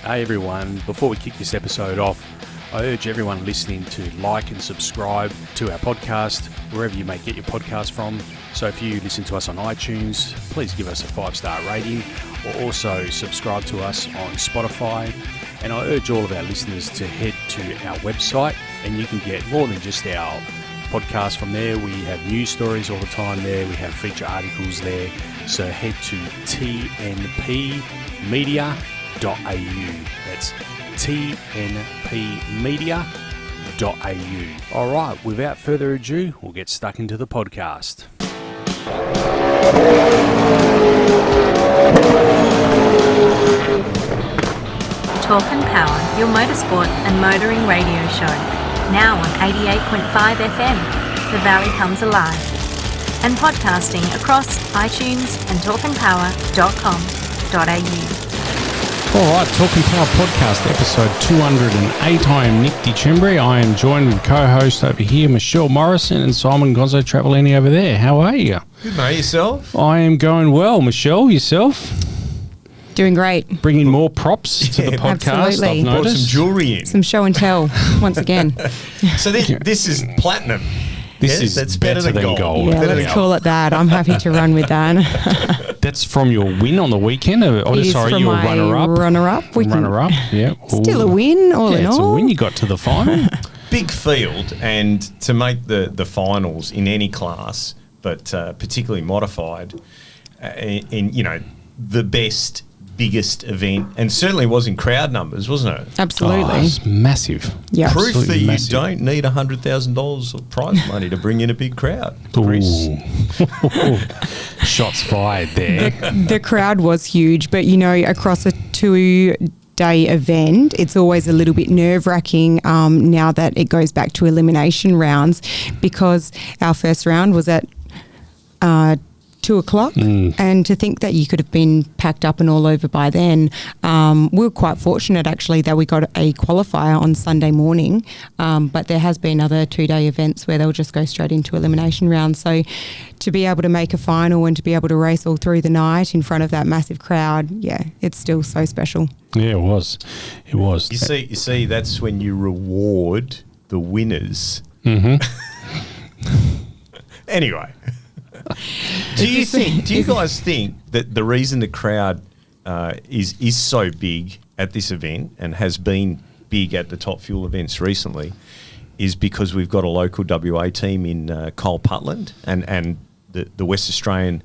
Hey everyone, before we kick this episode off, I urge everyone listening to like and subscribe to our podcast, wherever you may get your podcast from. So if you listen to us on iTunes, please give us a 5-star rating, or also subscribe to us on Spotify. And I urge all of our listeners to head to our website, and you can get more than just our podcast from there. We have news stories all the time there. We have feature articles there. So head to tnpmedia.au. That's tnpmedia.au. All right, without further ado, we'll get stuck into the podcast. Talk and Power, your motorsport and motoring radio show. Now on 88.5 FM, The Valley Comes Alive. And podcasting across iTunes and talkandpower.com.au. All right, Talking Power Podcast, episode 208. I am Nick DiCembri. I am joined with co-host over here, Michelle Morrison, and Simon Gonzo Travellini over there. How are you? Good, mate. Yourself? I am going well. Michelle, yourself? Doing great. Bringing more props to the podcast, absolutely. I've noticed. Brought some jewellery in. Some show and tell once again. So this is platinum. That's better than gold. Yeah, let's call it that. I'm happy to run with that. That's from your win on the weekend? It is from you were my runner-up? Runner-up. Runner-up, yeah. Still a win, all in all. It's a win. You got to the final. Big field, and to make the finals in any class, but particularly modified, in the best, biggest event, and certainly was in crowd numbers, wasn't it? Absolutely. Oh, it's massive. Yeah. Proof that you massive. don't need $100,000 of prize money to bring in a big crowd. Chris. Shots fired there. The crowd was huge, but across a 2-day event, it's always a little bit nerve-wracking now that it goes back to elimination rounds, because our first round was at 2:00, and to think that you could have been packed up and all over by then. We were quite fortunate actually that we got a qualifier on Sunday morning, but there has been other 2-day events where they'll just go straight into elimination rounds. So to be able to make a final and to be able to race all through the night in front of that massive crowd, yeah, it's still so special. Yeah, it was. It was. You see, that's when you reward the winners. Mm-hmm. Anyway. Do you guys think that the reason the crowd is so big at this event and has been big at the Top Fuel events recently is because we've got a local WA team in Cole Putland, and the West Australian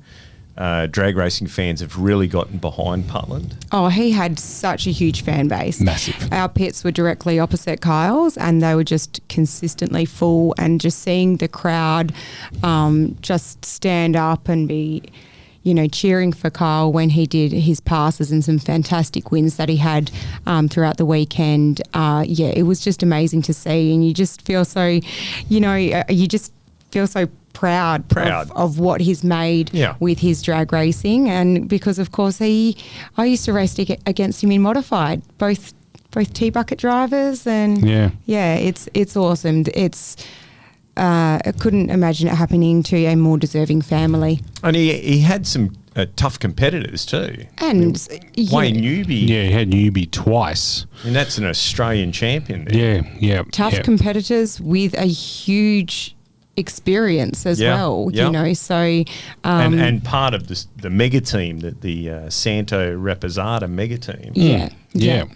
drag racing fans have really gotten behind Putland? Oh, he had such a huge fan base. Massive. Our pits were directly opposite Kyle's, and they were just consistently full, and just seeing the crowd just stand up and be, cheering for Kyle when he did his passes and some fantastic wins that he had throughout the weekend. It was just amazing to see, and you just feel so, proud. Of what he's made with his drag racing, and because of course I used to race against him in modified, both T-bucket drivers, and it's awesome. I couldn't imagine it happening to a more deserving family. And he had some tough competitors too. And Wayne Newby. Yeah, he had Newby twice. And that's an Australian champion there. Yeah. Tough competitors with a huge experience as well, so and part of the mega team, the Santo Reposada mega team. Yeah.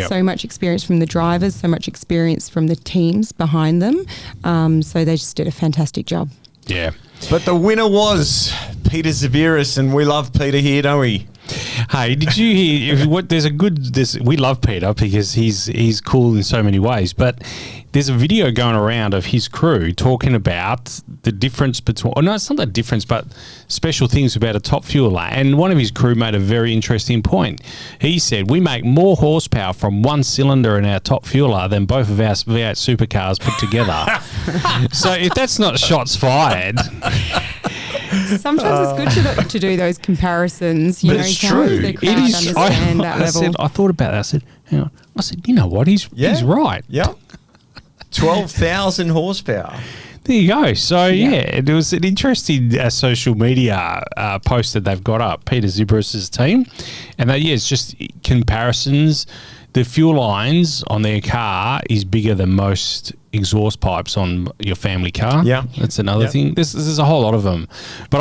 So much experience from the drivers, so much experience from the teams behind them, so they just did a fantastic job. Yeah. But the winner was Peter Zabiris, and we love Peter here, don't we? Hey, did you hear? We love Peter because he's cool in so many ways. But there's a video going around of his crew talking about the difference between. Oh no, it's not the difference, but special things about a top fueler. And one of his crew made a very interesting point. He said, "We make more horsepower from one cylinder in our top fueler than both of our V8 supercars put together." So if that's not shots fired. Sometimes it's good to do those comparisons. But it's true. The crowd understand that level. I thought about that. I said, you know what? He's right. Yeah. 12,000 horsepower. There you go. So, it was an interesting social media post that they've got up, Peter Zibris's team. And it's just comparisons. The fuel lines on their car is bigger than most exhaust pipes on your family car. Yeah. That's another thing. There's a whole lot of them. But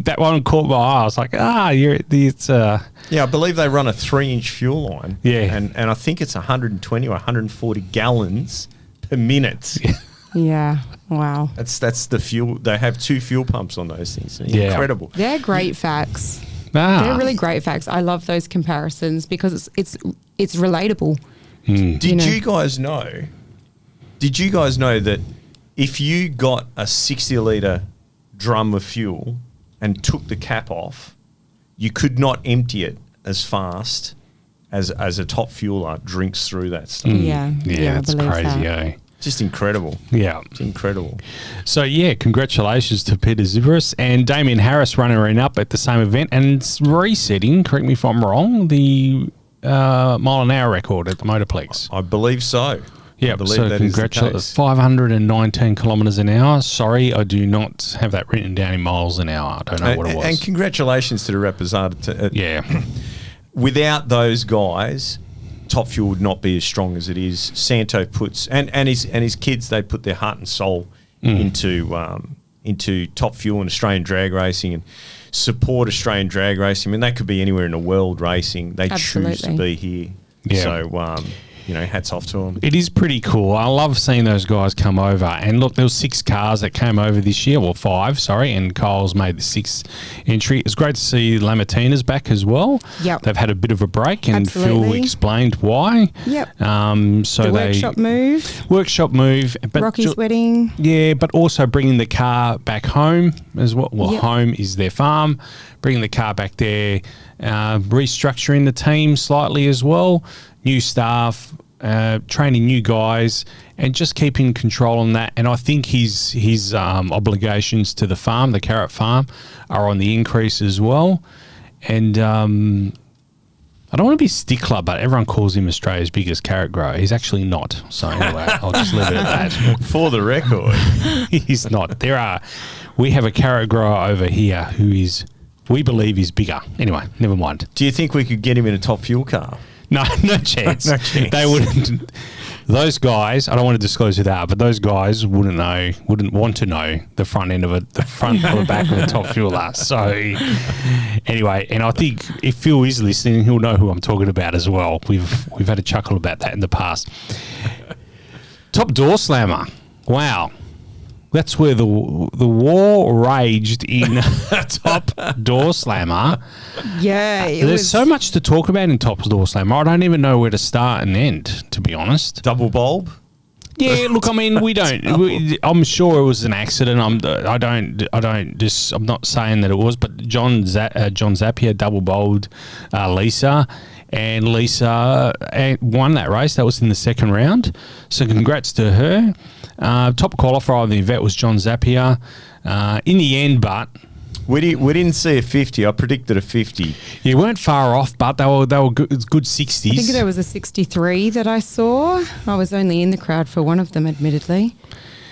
that one caught my eye. I was like, it's... Yeah, I believe they run a 3-inch fuel line. Yeah. And I think it's 120 or 140 gallons per minute. Yeah. Wow. That's the fuel. They have 2 fuel pumps on those things. Yeah. Incredible. They're great facts. They're really great facts. I love those comparisons because it's relatable. Did you guys know? Did you guys know that if you got a 60-litre drum of fuel and took the cap off, you could not empty it as fast as a top fueler drinks through that stuff? Yeah, it's I believe crazy, that. Just incredible. Yeah. It's incredible. So, congratulations to Peter Zibris and Damien Harris running up at the same event and resetting, correct me if I'm wrong, the mile an hour record at the Motorplex. I believe so. Yeah, I believe so that is the congratulations. case. 519 kilometres an hour. Sorry, I do not have that written down in miles an hour. I don't know what it was. And congratulations to the representative. Without those guys, Top Fuel would not be as strong as it is. Santo puts and his kids, they put their heart and soul into Top Fuel and Australian drag racing and support Australian drag racing. I mean, they could be anywhere in the world racing. They choose to be here. Yeah. So hats off to them. It is pretty cool. I love seeing those guys come over. And look, there was 6 cars that came over this year. Well, 5, sorry. And Kyle's made the 6th entry. It's great to see Lamartina's back as well. Yep. They've had a bit of a break, and Phil Absolutely. explained why. Yep. So The they workshop move. But Rocky's wedding. Yeah, but also bringing the car back home as well. Well, Yep. home is their farm. Bringing the car back there, restructuring the team slightly as well. New staff, training new guys, and just keeping control on that. And I think his obligations to the farm, the carrot farm, are on the increase as well. And I don't want to be a stickler, but everyone calls him Australia's biggest carrot grower. He's actually not. So anyway, I'll just leave it at that. For the record. He's not. We have a carrot grower over here who we believe is bigger. Anyway, never mind. Do you think we could get him in a Top Fuel car? No chance. No chance. They wouldn't. Those guys, I don't want to disclose who they are, but those guys wouldn't want to know the front end of it, the front or the back of the Top Fueler. So anyway, and I think if Phil is listening, he'll know who I'm talking about as well. We've had a chuckle about that in the past. Top Door Slammer. Wow. That's where the war raged in Top Door Slammer. Yeah. There's so much to talk about in Top Door Slammer. I don't even know where to start and end, to be honest. Double bulb? Yeah, look, I mean, I'm sure it was an accident. I'm not saying that it was, but John Zapier double bowled Lisa, and Lisa won that race. That was in the second round. So congrats to her. Top qualifier of the event was John Zapier. In the end, but We didn't see a 50. I predicted a 50. you weren't far off, but they were good 60s. I think there was a 63 that I saw. I was only in the crowd for one of them, admittedly.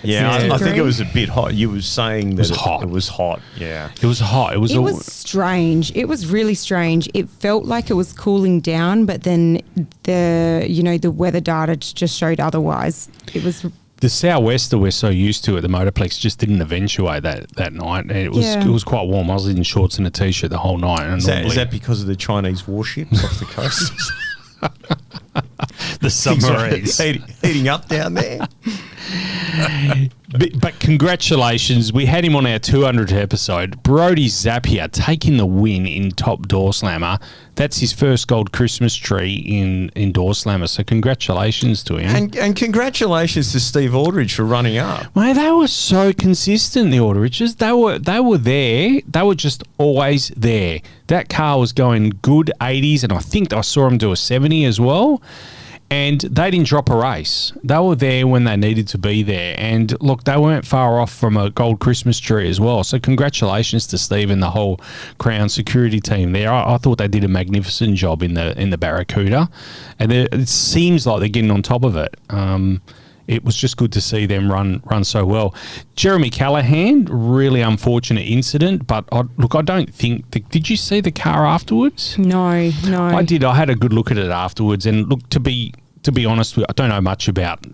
Yeah, I think 63. it was a bit hot. You were saying that was hot. It was hot, yeah. It was hot. It was Strange. It was really strange. It felt like it was cooling down, but then the weather data just showed otherwise. It was the sou'west that we're so used to at the Motorplex just didn't eventuate that night. It was quite warm. I was in shorts and a t-shirt the whole night. And Is that because of the Chinese warships off the coast? the submarines heating up down there? But congratulations, we had him on our 200th episode. Brody Zapier taking the win in Top Door Slammer. That's his first gold Christmas tree in Door Slammer, so congratulations to him. And congratulations to Steve Aldridge for running up. Mate, they were so consistent, the Aldridges. They were there. They were just always there. That car was going good 80s, and I think I saw him do a 70 as well. And they didn't drop a race. They were there when they needed to be there. And look, they weren't far off from a gold Christmas tree as well. So congratulations to Steve and the whole Crown security team there. I thought they did a magnificent job in the Barracuda. And it seems like they're getting on top of it. it was just good to see them run so well. Jeremy Callahan, really unfortunate incident, but I don't think... did you see the car afterwards? No. I did. I had a good look at it afterwards, and look, to be honest, I don't know much about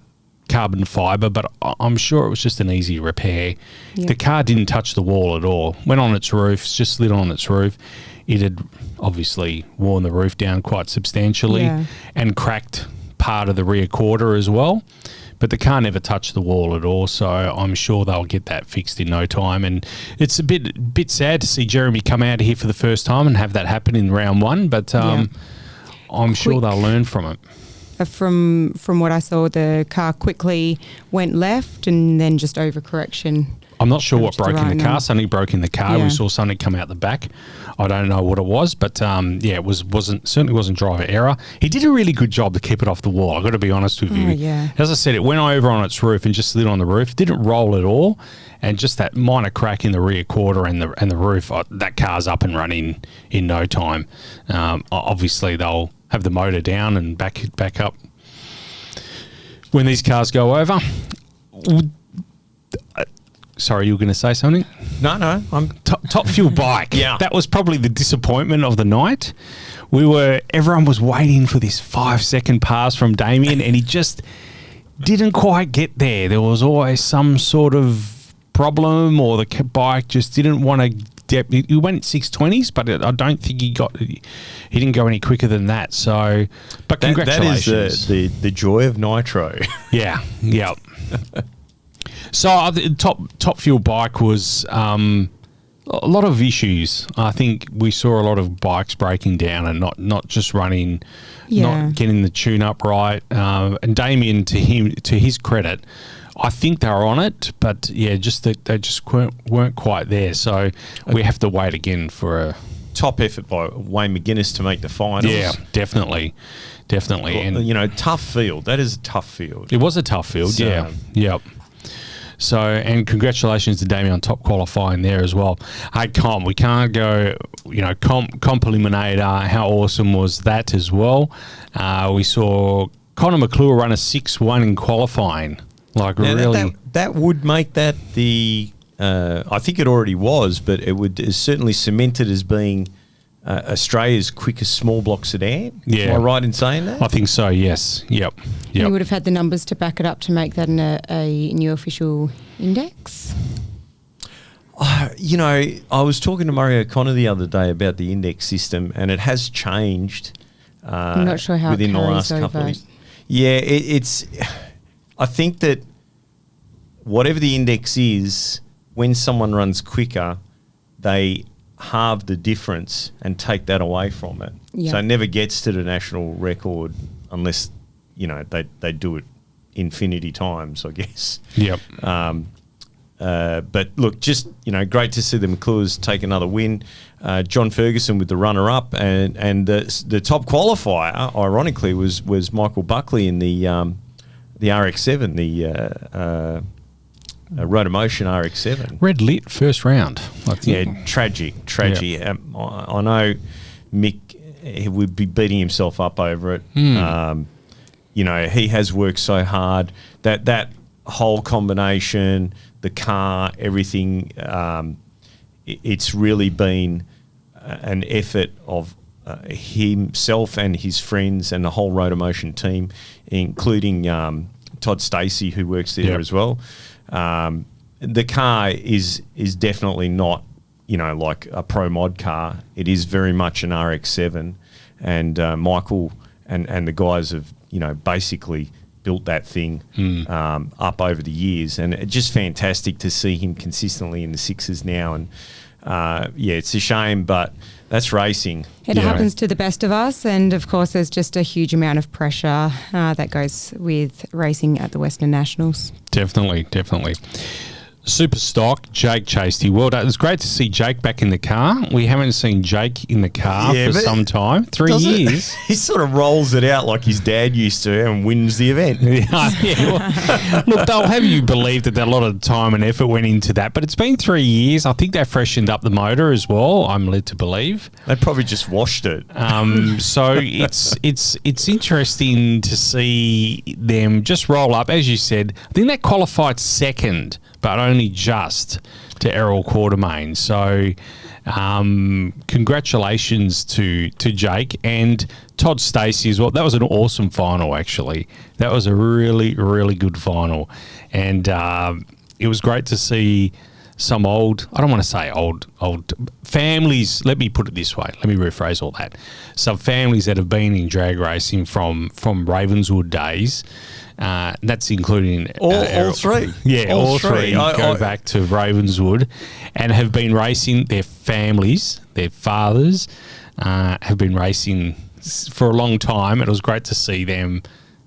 carbon fibre, but I'm sure it was just an easy repair. Yep. The car didn't touch the wall at all. Went on its roof, just slid on its roof. It had obviously worn the roof down quite substantially and cracked part of the rear quarter as well. But the car never touched the wall at all, so I'm sure they'll get that fixed in no time. And it's a bit sad to see Jeremy come out here for the first time and have that happen in round one, but I'm sure they'll learn from it. From what I saw, the car quickly went left and then just overcorrection. I'm not sure what broke in the car. Something broke in the car. Yeah. We saw something come out the back. I don't know what it was, but it certainly wasn't driver error. He did a really good job to keep it off the wall. I've got to be honest with you. Yeah. As I said, it went over on its roof and just slid on the roof. Didn't roll at all, and just that minor crack in the rear quarter and the roof. That car's up and running in no time. Obviously, they'll have the motor down and back up when these cars go over. Sorry, you were going to say something? No, I'm Top Fuel bike. Yeah. That was probably the disappointment of the night. Everyone was waiting for this 5-second pass from Damien, and he just didn't quite get there. There was always some sort of problem, or the bike just didn't want to. He went 620s, but I don't think he didn't go any quicker than that. So, but congratulations. That is the joy of nitro. Yeah. So the top fuel bike was a lot of issues. I think we saw a lot of bikes breaking down and not just running, not getting the tune up right. And Damien, to his credit, I think they were on it, but they just weren't quite there. So we have to wait again for a top effort by Wayne McGuinness to make the finals. Yeah, definitely. Well, and tough field. That is a tough field. It was a tough field. Yep. So, and congratulations to Damien on top qualifying there as well. Hey, we can't go, comp eliminator. How awesome was that as well? We saw Connor McClure run a 6-1 in qualifying. That would make that the, I think it already was, but is certainly cemented as being Australia's quickest small block sedan. Yeah. Am I right in saying that? I think so, yes. Yep. You would have had the numbers to back it up to make that a new official index? I was talking to Murray O'Connor the other day about the index system, and it has changed I'm not sure how within it the last over. couple of years. Yeah, it's... I think that whatever the index is, when someone runs quicker, they halve the difference and take that away from it. Yeah. So it never gets to the national record unless, they do it infinity times, I guess. Yep. But look, just, great to see the McClures take another win. John Ferguson with the runner-up, and the top qualifier, ironically, was Michael Buckley in the RX-7, the Rotomotion RX-7. Red lit first round. I think. Yeah, tragic. Yeah. I know Mick, he would be beating himself up over it. He has worked so hard. That whole combination, the car, everything, it's really been an effort of himself and his friends and the whole Rotomotion team, including Todd Stacey, who works there as well. The car is definitely not, like a pro mod car. It is very much an RX-7, and Michael and the guys have, basically built that thing up over the years, and it's just fantastic to see him consistently in the sixes now. And it's a shame, but that's racing. It happens to the best of us, and of course there's just a huge amount of pressure that goes with racing at the Westernationals. Definitely. Super stock, Jake Chasty. Well done. It was great to see Jake back in the car. We haven't seen Jake in the car for some time. 3 years. He sort of rolls it out like his dad used to and wins the event. Well, look, they'll have you believe that a lot of time and effort went into that, but it's been 3 years. I think they freshened up the motor as well, I'm led to believe. They probably just washed it. So it's interesting to see them just roll up. As you said, I think they qualified second, but only just to Errol Quartermain. So congratulations to Jake and Todd Stacey as well. That was an awesome final, actually. That was a really, really good final. And it was great to see some old, I don't want to say old families. Let me put it this way. Let me rephrase all that. Some families that have been in drag racing from Ravenswood days. That's including all three. Yeah, all three go back to Ravenswood and have been racing. Their families, their fathers, have been racing for a long time. It was great to see them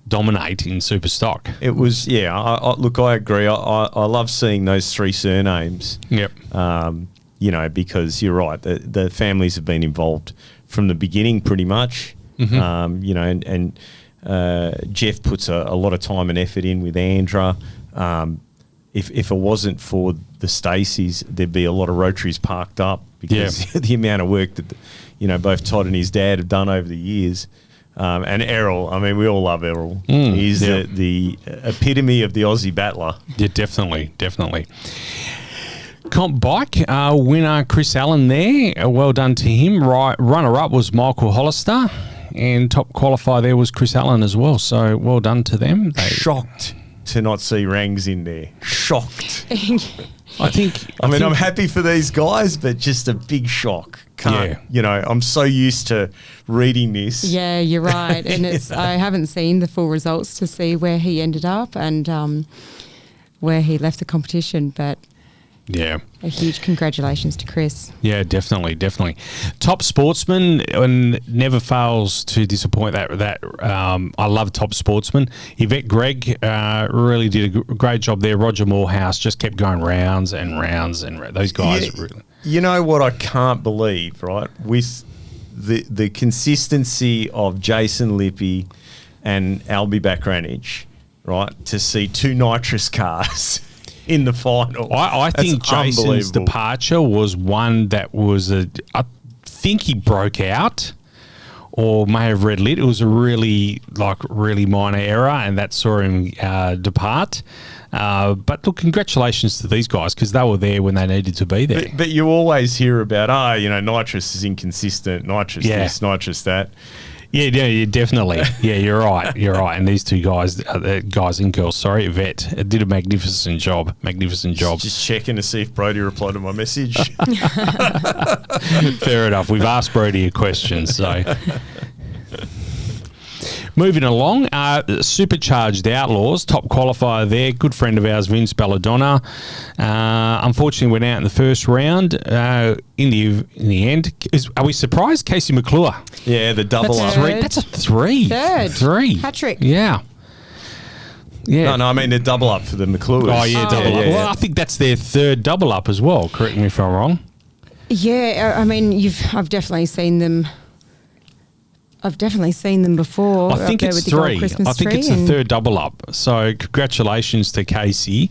dominate in super stock. It was, look, I agree. I love seeing those three surnames. Yep. Because you're right. The families have been involved from the beginning pretty much. Mm-hmm. And Jeff puts a lot of time and effort in with Andra. If it wasn't for the Staceys, there'd be a lot of Rotaries parked up because the amount of work that both Todd and his dad have done over the years. And Errol, I mean, we all love Errol. He's the epitome of the Aussie battler. Yeah, definitely. Comp bike winner Chris Allen there. Well done to him. Runner-up was Michael Hollister. And top qualifier there was Chris Allen as well. So well done to them. Shocked to not see Rangs in there. Shocked. I think I'm happy for these guys, but just a big shock. I'm so used to reading this. Yeah, you're right. And I haven't seen the full results to see where he ended up and where he left the competition, but yeah, a huge congratulations to Chris. Yeah, definitely. Top sportsman and never fails to disappoint. That I love top sportsman. Yvette Gregg really did a great job there. Roger Morehouse just kept going rounds and rounds and those guys. Really. You know what I can't believe, right? With the consistency of Jason Lippy and Albie Backranich, right? To see two nitrous cars in the final. I think Jason's departure was one that was I think he broke out or may have red lit. It was a really minor error and that saw him depart. But look, congratulations to these guys because they were there when they needed to be there. But you always hear about, nitrous is inconsistent, nitrous this, nitrous that. Yeah, definitely. Yeah, you're right. And these two guys and girls, Yvette, did a magnificent job. Just checking to see if Brody replied to my message. Fair enough. We've asked Brody a question, so... Moving along, Supercharged Outlaws, top qualifier there, good friend of ours, Vince Belladonna. Unfortunately, went out in the first round. In the end, are we surprised? Casey McClure. Yeah, the double up. That's a three. Third. Hat-trick. Yeah. Yeah. No, I mean the double up for the McClures. Oh, yeah, double up. Well, I think that's their third double up as well. Correct me if I'm wrong. Yeah, I mean, I've definitely seen them. I've definitely seen them before. I think it's three. I think it's the third double up. So congratulations to Casey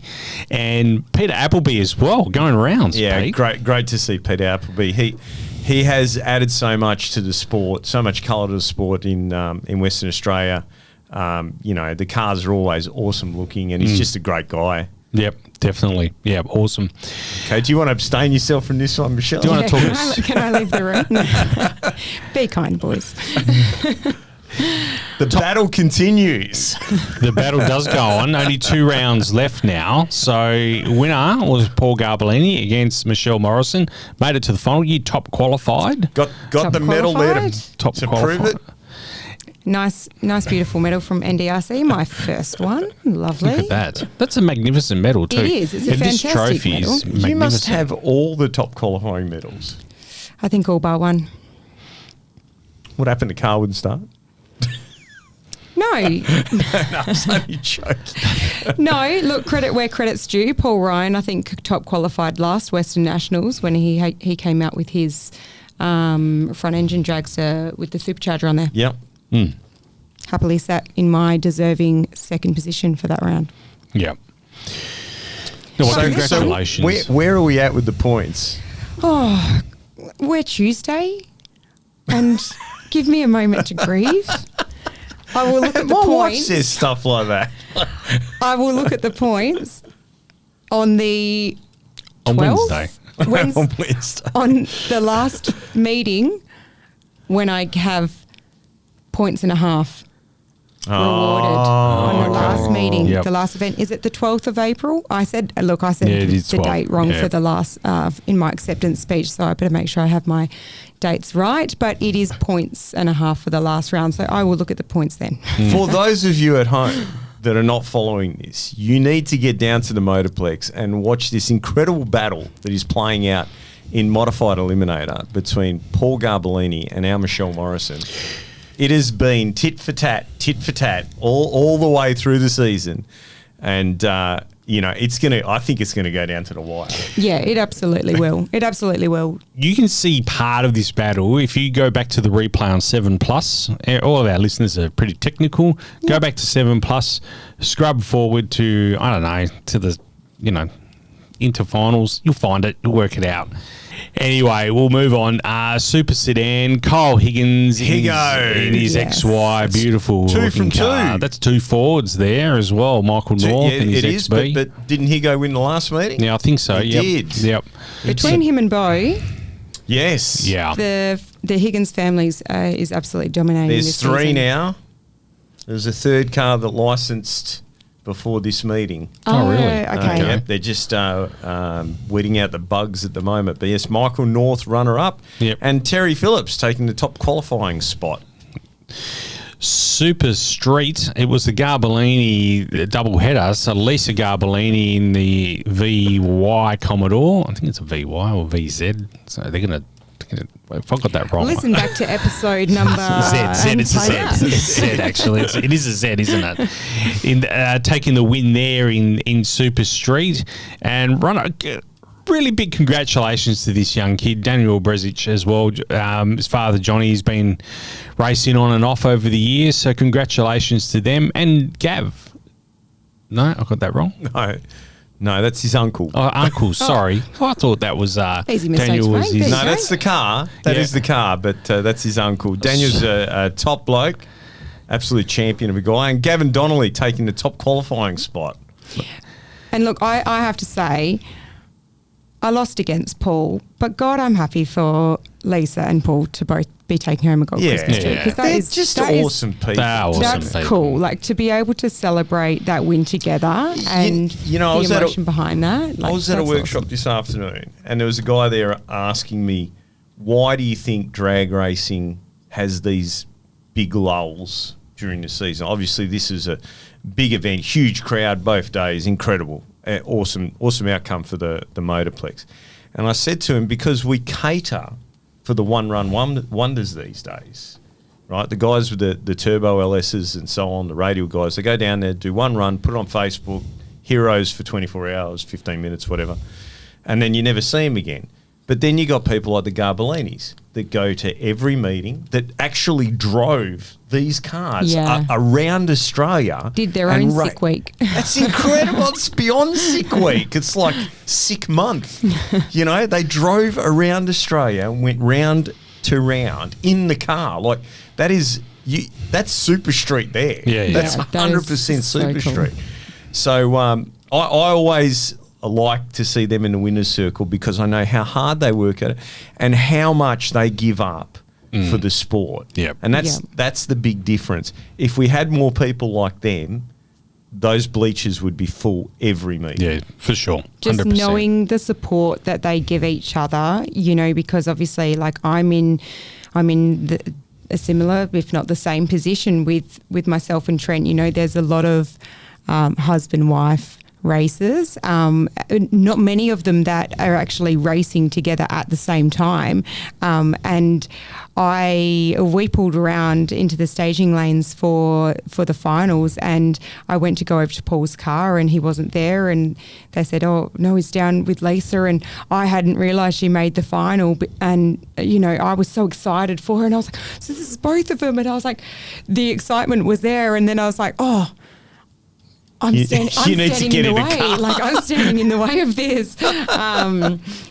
and Peter Appleby as well, going rounds. Yeah, Pete. great to see Peter Appleby. He has added so much to the sport, so much colour to the sport in Western Australia. The cars are always awesome looking, and he's just a great guy. Yep, definitely. Yeah, awesome. Okay, do you want to abstain yourself from this one, Michelle? Do you want to talk? Can I leave the room? Be kind, boys. The battle continues. The battle does go on. Only 2 rounds left now. So winner was Paul Garbellini against Michelle Morrison. Made it to the final. You top qualified. Got the medal there to prove it. Nice, beautiful medal from NDRC, my first one. Lovely. Look at that. That's a magnificent medal too. It is. It's a fantastic medal. You must have all the top qualifying medals. I think all bar one. What happened to Carwood Start? No. I was only joking. No, look, credit where credit's due. Paul Ryan, I think, top qualified last Westernationals when he came out with his front engine dragster with the supercharger on there. Yep. Happily sat in my deserving second position for that round. Yeah. No, well, So congratulations. where are we at with the points? Oh, we're Tuesday, and give me a moment to grieve. I will look at the My wife points. says stuff like that. I will look at the points on the On 12th? Wednesday. On Wednesday. On the last meeting, when I have points and a half rewarded on the last meeting, Yep. the last event. Is it the 12th of April? I said Yeah, it is the 12th. date wrong Yeah. for the last, in my acceptance speech, so I better make sure I have my dates right. But it is points and a half for the last round, so I will look at the points then. For those of you at home that are not following this, you need to get down to the Motorplex and watch this incredible battle that is playing out in Modified Eliminator between Paul Garbellini and our Michelle Morrison. It has been tit for tat, all the way through the season, and I think it's gonna go down to the wire. Yeah, it absolutely will. It absolutely will. You can see part of this battle if you go back to the replay on 7 Plus. All of our listeners are pretty technical. Go back to 7 Plus, scrub forward to to the into finals. You'll find it. You'll work it out. Anyway, we'll move on. Super Sedan, Kyle Higgins in his Yes. XY, beautiful. Two from looking car. two. That's two Fords there as well. Michael North Yeah, and his it is, XB. but didn't he go win the last meeting? Yeah, I think so. He Yep. did. Yep. Between him and Bo, Yes. Yeah. the Higgins families is absolutely dominating. There's this three season. now. There's a third car that licensed before this meeting. Oh, really? Okay. Yep, they're just weeding out the bugs at the moment. But yes, Michael North runner-up, Yep. and Terry Phillips taking the top qualifying spot. Super Street. It was the Garbellini double header. So Lisa Garbellini in the VY Commodore. I think it's a VY or VZ. So they're going to. If I got that wrong. Listen back to episode number Z. It's a Z. It's a Z actually. It is a Z, isn't it? In taking the win there in Super Street, and really big congratulations to this young kid, Daniel Brezic as well. His father Johnny's been racing on and off over the years, so congratulations to them. And Gav. No, I got that wrong. No, that's his uncle. Oh, uncle, sorry. I thought that was Easy mistakes, Daniel was mate. his. No, that's the car. That is the car, but that's his uncle. Daniel's a top bloke, absolute champion of a guy, and Gavin Donnelly taking the top qualifying spot. And look, I have to say, I lost against Paul, but God, I'm happy for Lisa and Paul to both be taking home a gold Christmas tree, because They're just awesome people. They are awesome. That's people. cool. Like, to be able to celebrate that win together and I was the at emotion behind that. Like, I was at a that's workshop awesome. this afternoon, and there was a guy there asking me, why do you think drag racing has these big lulls during the season? Obviously, this is a big event, huge crowd both days, incredible, awesome outcome for the Motorplex. And I said to him, because we cater for the one-run wonders these days, right? The guys with the turbo LSs and so on, the radial guys, they go down there, do one run, put it on Facebook, heroes for 24 hours, 15 minutes, whatever, and then you never see them again. But then you got people like the Garbellinis that go to every meeting, that actually drove these cars around Australia. Did their own sick week. That's incredible. It's beyond sick week. It's like sick month. They drove around Australia and went round to round in the car. Like, that's Super Street there. Yeah. That's that 100% is Super so cool. Street. So I always like to see them in the winner's circle, because I know how hard they work at it and how much they give up for the sport. Yep. And that's the big difference. If we had more people like them, those bleachers would be full every meeting. Yeah, for sure. Just 100%. knowing the support that they give each other, because obviously, like, I'm in a similar, if not the same position with myself and Trent. There's a lot of husband-wife races. Not many of them that are actually racing together at the same time. And we pulled around into the staging lanes for the finals, and I went to go over to Paul's car and he wasn't there, and they said, oh no, he's down with Lisa, and I hadn't realised she made the final, and I was so excited for her, and I was like, so this is both of them, and I was like, the excitement was there, and then I was like, oh, I'm standing in the way. Like, I'm standing in the way of this.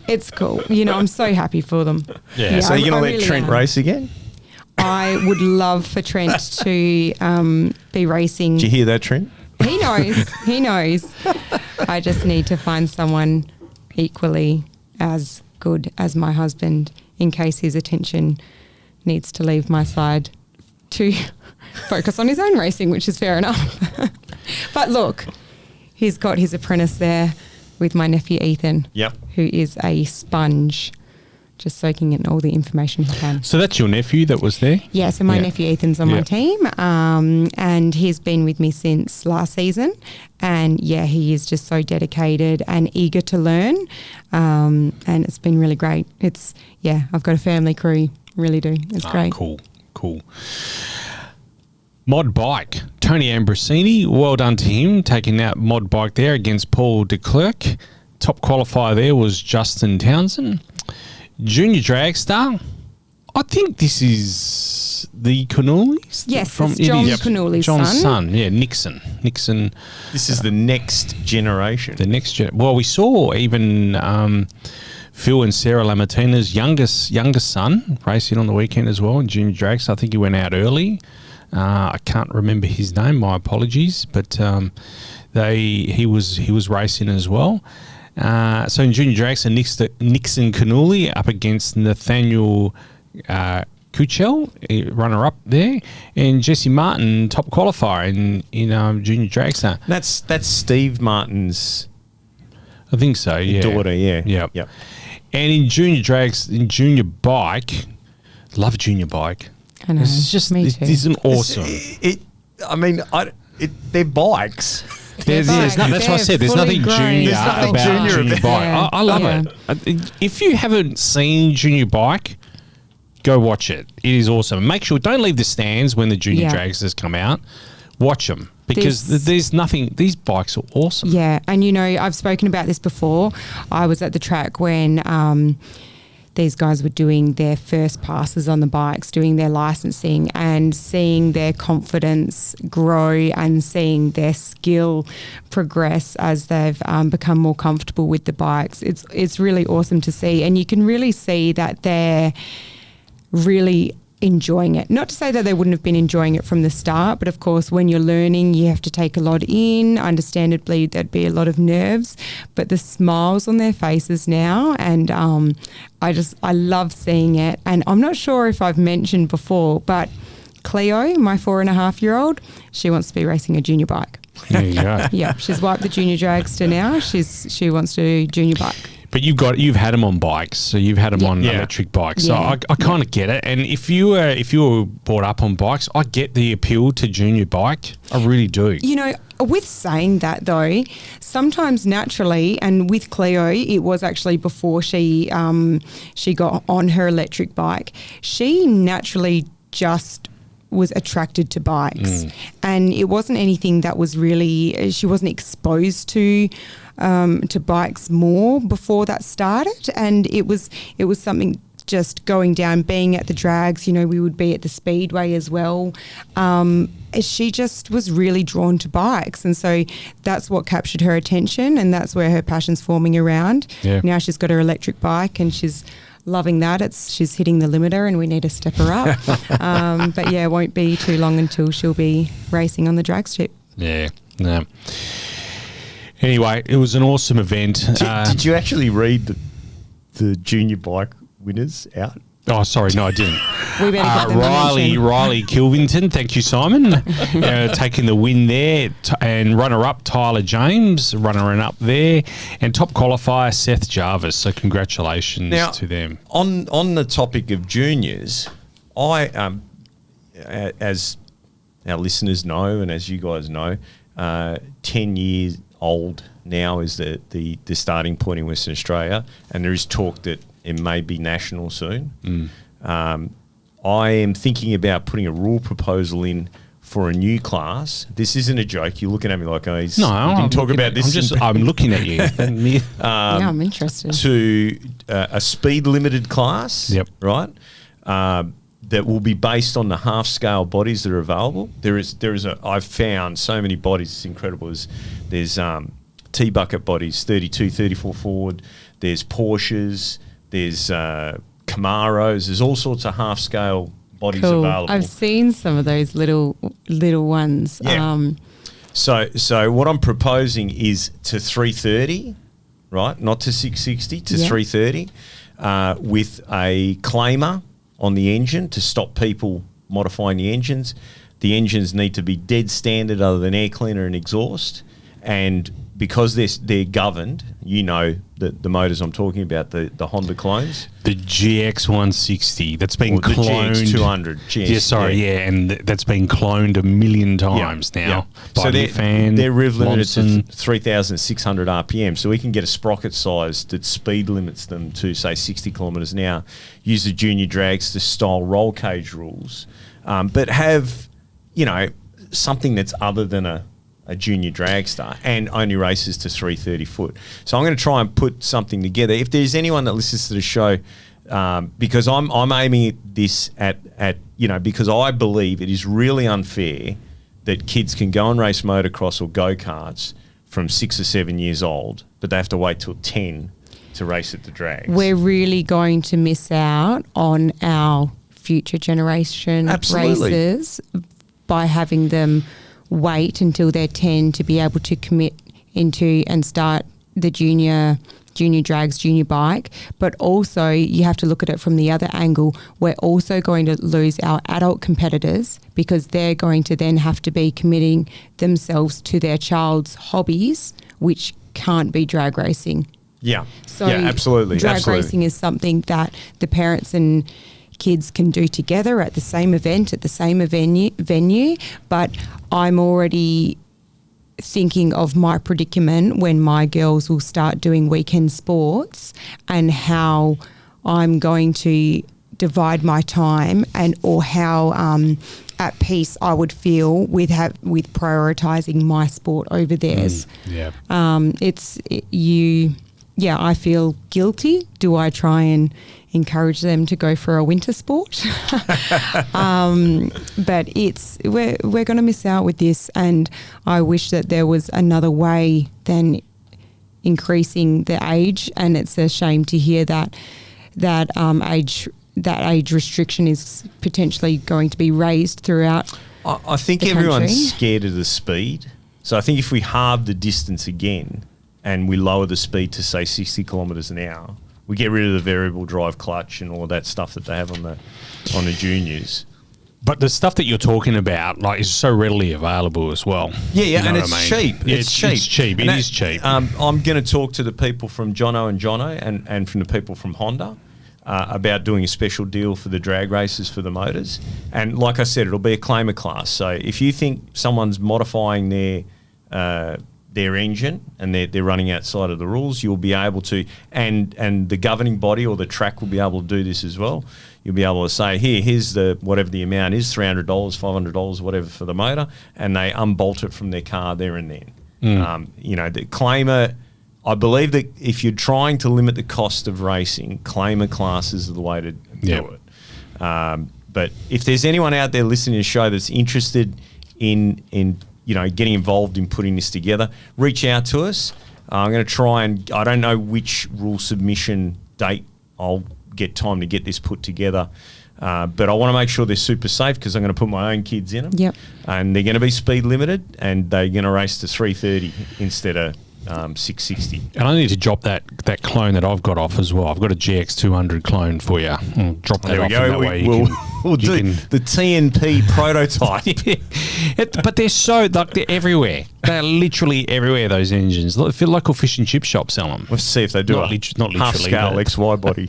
It's cool. I'm so happy for them. Yeah. So you're going to let Trent race again? I would love for Trent to be racing. Did you hear that, Trent? He knows. He knows. I just need to find someone equally as good as my husband in case his attention needs to leave my side to focus on his own racing, which is fair enough. But look, he's got his apprentice there with my nephew Ethan, who is a sponge, just soaking in all the information he can. So that's your nephew that was there? Yeah, so my nephew Ethan's on my team, and he's been with me since last season. And he is just so dedicated and eager to learn, and it's been really great. I've got a family crew, really do. It's great. Cool. Mod bike, Tony Ambrosini, well done to him, taking that mod bike there against Paul de Klerk. Top qualifier there was Justin Townsend. Junior Dragster, I think this is the Canoolis? Yes, it's John Canooli's John's son. Yeah, Nixon. This is the next generation. Well, we saw even Phil and Sarah Lamartina's youngest son racing on the weekend as well in Junior Dragster. I think he went out early. I can't remember his name. My apologies, but he was racing as well. So in Junior Dragster, Nixon Canooli up against Nathaniel Kuchel, runner up there, and Jesse Martin, top qualifier in Junior Dragster. That's Steve Martin's, I think so. Yeah, daughter. Yeah. Yep. And in junior bike, love junior bike. I know. It's just Me too. It's an awesome. They're bikes. That's what I said. There's nothing junior about junior bike. Yeah. I love it. If you haven't seen junior bike, go watch it. It is awesome. Make sure don't leave the stands when the junior dragsters come out. Watch them because there's nothing. These bikes are awesome. Yeah, and I've spoken about this before. I was at the track when these guys were doing their first passes on the bikes, doing their licensing, and seeing their confidence grow and seeing their skill progress as they've become more comfortable with the bikes. It's really awesome to see, and you can really see that they're really enjoying it. Not to say that they wouldn't have been enjoying it from the start, but of course when you're learning you have to take a lot in. Understandably there'd be a lot of nerves, but the smiles on their faces now, and I love seeing it. And I'm not sure if I've mentioned before, but Cleo, my 4.5-year-old, she wants to be racing a junior bike. There you go. Yeah, she's wiped the junior dragster now. She wants to do junior bike. But you've had them on bikes, so you've had them on electric bikes. So I kind of get it. And if you were brought up on bikes, I get the appeal to junior bike. I really do. With saying that though, sometimes naturally, and with Cleo, it was actually before she got on her electric bike, she naturally just was attracted to bikes, and it wasn't anything that was really, she wasn't exposed to bikes more before that started, and it was something just going down, being at the drags, we would be at the speedway as well. She just was really drawn to bikes, and so that's what captured her attention, and that's where her passion's forming around. Now she's got her electric bike and she's loving that. She's hitting the limiter and we need to step her up. But it won't be too long until she'll be racing on the drag strip. Yeah. No. Anyway, it was an awesome event. Did you actually read the junior bike winners out? Oh, sorry, no, I didn't. We better get them Riley Kilvington, thank you, Simon, taking the win there, and runner-up Tyler James, runner-up there, and top qualifier Seth Jarvis. So congratulations to them. On the topic of juniors, I, as our listeners know, and as you guys know, 10 years old now is the starting point in Western Australia, and there is talk that it may be national soon. I am thinking about putting a rule proposal in for a new class. This isn't a joke. You're looking at me like, you can talk about this. I'm looking at you. Yeah, I'm interested. To a speed limited class, Yep. right? That will be based on the half scale bodies that are available. I've found so many bodies. It's incredible. There's T bucket bodies, 32, 34 forward. There's Porsches. There's Camaros. There's all sorts of half scale bodies available. I've seen some of those little ones. Yeah. So what I'm proposing is to 330, right? Not to 660, to 330, with a claimer on the engine to stop people modifying the engines. The engines need to be dead standard other than air cleaner and exhaust. And because they're governed, the motors I'm talking about, the Honda clones. The GX 160 that's been cloned. The GX 200. And that's been cloned a million times now. So they're rev limited to 3,600 RPM. So we can get a sprocket size that speed limits them to, say, 60 kilometres an hour. Use the junior dragster style roll cage rules, but have, something that's other than a junior dragster, and only races to 330 foot. So I'm going to try and put something together. If there's anyone that listens to the show, because I'm aiming at this because I believe it is really unfair that kids can go and race motocross or go-karts from 6 or 7 years old, but they have to wait till 10 to race at the drags. We're really going to miss out on our future generation races by having them wait until they're 10 to be able to commit into and start the junior drags, junior bike. But also you have to look at it from the other angle. We're also going to lose our adult competitors because they're going to then have to be committing themselves to their child's hobbies, which can't be drag racing. Yeah. So absolutely. Drag racing is something that the parents and kids can do together at the same event, at the same venue. But I'm already thinking of my predicament when my girls will start doing weekend sports and how I'm going to divide my time or how at peace I would feel with prioritising my sport over theirs. I feel guilty. Do I try and encourage them to go for a winter sport? But we're going to miss out with this, and I wish that there was another way than increasing the age. And it's a shame to hear that age restriction is potentially going to be raised throughout. I think everyone's scared of the speed. So I think if we halve the distance again and we lower the speed to, say, 60 kilometres an hour, we get rid of the variable drive clutch and all of that stuff that they have on the juniors. But the stuff that you're talking about, is so readily available as well. Yeah, and it's cheap. Yeah, it's cheap. It's cheap. It is cheap. I'm going to talk to the people from Jono and from the people from Honda about doing a special deal for the drag races for the motors. And like I said, it'll be a claimer class. So if you think someone's modifying their engine and they're running outside of the rules, you'll be able to, and the governing body or the track will be able to do this as well. You'll be able to say, here's the whatever the amount is, $300, $500, whatever for the motor, and they unbolt it from their car there and then. The claimer, I believe that if you're trying to limit the cost of racing, claimer classes are the way to do it. But if there's anyone out there listening to the show that's interested in getting involved in putting this together, reach out to us. I'm going to try and, I don't know which rule submission date I'll get time to get this put together, but I want to make sure they're super safe because I'm going to put my own kids in them. Yep. And they're going to be speed limited and they're going to race to 330 instead of 660. And I need to drop that clone that I've got off as well. I've got a GX 200 clone for you. I'll drop that off. There we go. We'll do the TNP prototype. But they're everywhere. They're literally everywhere, those engines. I feel local fish and chip shops sell them. Let's see if they do not literally, half-scale but XY body.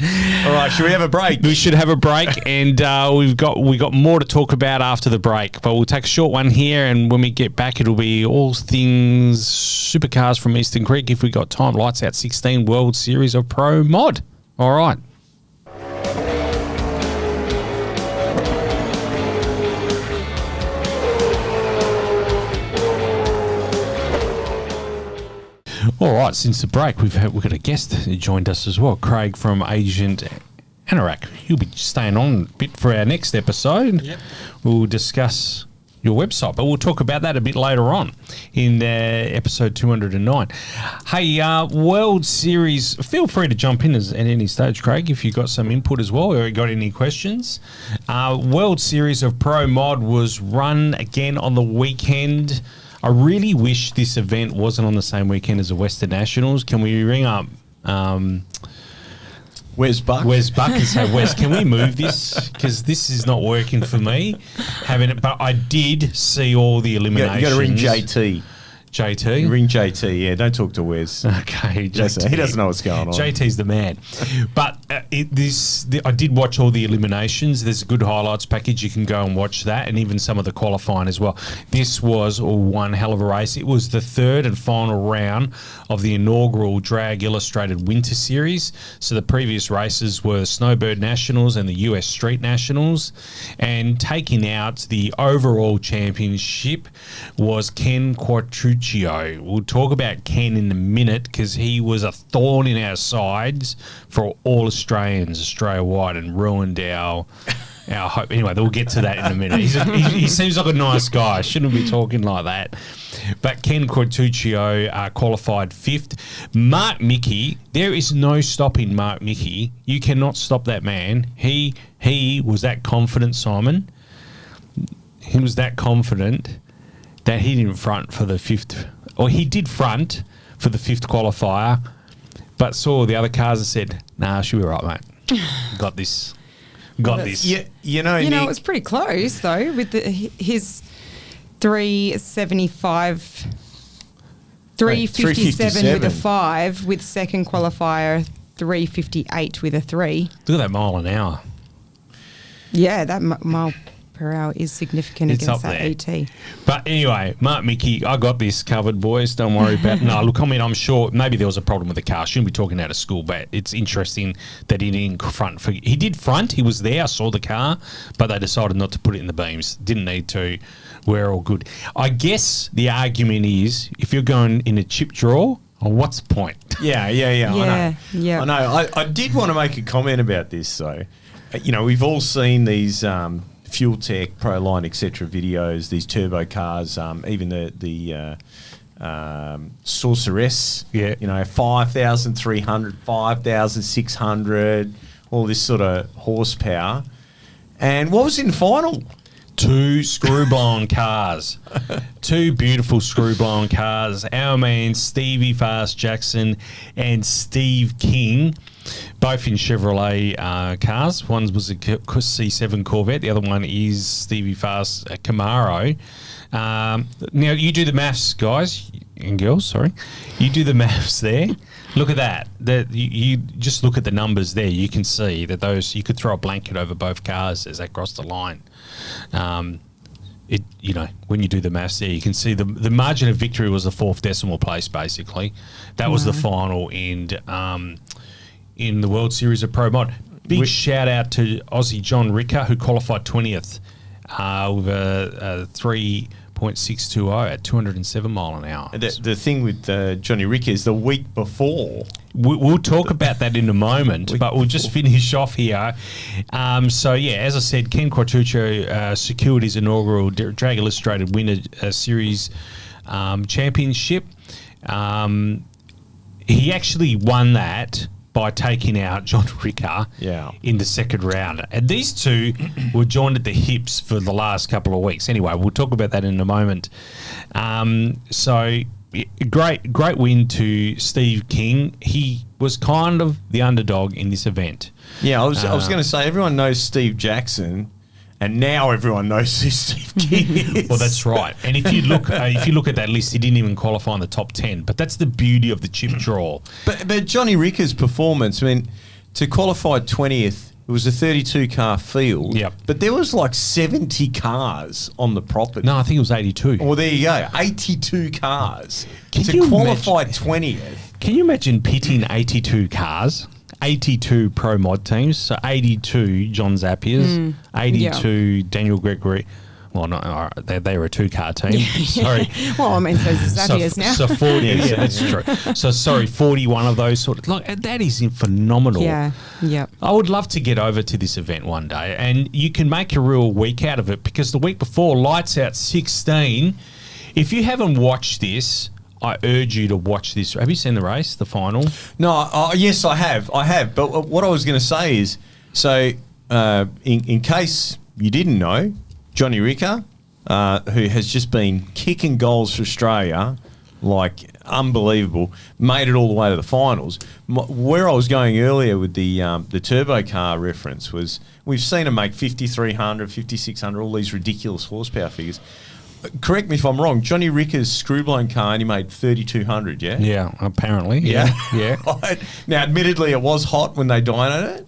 All right, should we have a break? We should have a break, and we've got more to talk about after the break. But we'll take a short one here, and when we get back, it'll be all things supercars from Eastern Creek. If we got time, lights out 16 World Series of Pro Mod. All right. All right, since the break, we've got a guest who joined us as well, Craig from Agent Anorak. He'll be staying on a bit for our next episode. Yep. We'll discuss your website, but we'll talk about that a bit later on in episode 209. Hey, World Series, feel free to jump in at any stage, Craig, if you've got some input as well, or you got any questions. World Series of Pro Mod was run again on the weekend. I really wish this event wasn't on the same weekend as the Westernationals. Can we ring up Wes Buck and say, Wes, can we move this? Because this is not working for me. But I did see all the eliminations. You got to ring JT. JT? Ring JT, yeah. Don't talk to Wes. Okay, JT. He doesn't know what's going on. JT's the man. But I did watch all the eliminations. There's a good highlights package. You can go and watch that, and even some of the qualifying as well. This was one hell of a race. It was the third and final round of the inaugural Drag Illustrated Winter Series. So the previous races were the Snowbird Nationals and the US Street Nationals. And taking out the overall championship was Ken Quattruccio. We'll talk about Ken in a minute because he was a thorn in our sides for all Australians, Australia-wide, and ruined our hope. Anyway, we'll get to that in a minute. He seems like a nice guy. Shouldn't be talking like that. But Ken Quattruccio qualified fifth. Mark Mickey, there is no stopping Mark Mickey. You cannot stop that man. He was that confident, Simon. He was that confident that he didn't front for the fifth, or he did front for the fifth qualifier, but saw the other cars and said, nah, she'll be right, mate. Got this. Yeah, you know, it was pretty close, though, with his 375, 357 with a 5, with second qualifier 358 with a 3. Look at that mile an hour. Yeah, that mile per hour is significant against that there. ET. But anyway, Mark Mickey, I got this covered, boys. Don't worry about it. No, look, I mean, I'm sure maybe there was a problem with the car. Shouldn't be talking out of school, but it's interesting that he didn't front. He did front. He was there. I saw the car, but they decided not to put it in the beams. Didn't need to. We're all good. I guess the argument is if you're going in a chip draw, what's the point? Yeah. I know. I did want to make a comment about this, though. You know, we've all seen these Fuel Tech, Proline, etc. videos, these turbo cars, even the Sorceress, you know, 5,300, 5,600, all this sort of horsepower. And what was in the final? 2 screw-blown cars. 2 beautiful screw-blown cars. Our man Stevie Fast Jackson and Steve King, both in Chevrolet cars. One was a C7 Corvette. The other one is Stevie Fast Camaro. Now, you do the maths, guys and girls, sorry. You do the maths there. Look at that. You just look at the numbers there. You can see that those, you could throw a blanket over both cars as they cross the line. When you do the maths there, you can see the margin of victory was the 4th decimal place, basically. That was the final in the World Series of Pro Mod. Big shout out to Aussie John Ricker, who qualified 20th with a 3.620 at 207 mile an hour. The thing with Johnny Ricker is the week before. We'll talk about that in a moment, but we'll just finish off here. As I said, Ken Quattruccio secured his inaugural Drag Illustrated Winter Series championship. He actually won that by taking out John Ricker in the second round. And these two were joined at the hips for the last couple of weeks. Anyway, we'll talk about that in a moment. Great win to Steve King. He was kind of the underdog in this event. Yeah, I was going to say, everyone knows Steve Jackson, and now everyone knows who Steve King is. Well, that's right. And if you look at that list, he didn't even qualify in the top 10. But that's the beauty of the chip draw. But Johnny Ricker's performance, I mean, to qualify 20th, it was a 32-car field. Yep. But there was like 70 cars on the property. No, I think it was 82. Well, there you go. 82 cars Can to you qualify imagine- 20th. Can you imagine pitting 82 cars, 82 pro mod teams, so 82 John Zappiers, 82 Daniel Gregory. Well, no, they were a two-car team. Sorry. Well, I mean, so Xavier's now. So 40, yeah, that's true. So, sorry, 41 of those sort of, like, that is phenomenal. Yeah, yep. I would love to get over to this event one day, and you can make a real week out of it, because the week before, Lights Out 16, if you haven't watched this, I urge you to watch this. Have you seen the race, the final? No, yes, I have. But what I was going to say is, so in case you didn't know, Johnny Ricker, who has just been kicking goals for Australia, like unbelievable, made it all the way to the finals. Where I was going earlier with the turbo car reference was, we've seen him make 5,300, 5,600, all these ridiculous horsepower figures. Correct me if I'm wrong, Johnny Ricker's screw-blown car only made 3,200, yeah? Yeah, apparently. Yeah. Right. Now, admittedly, it was hot when they dynoed it,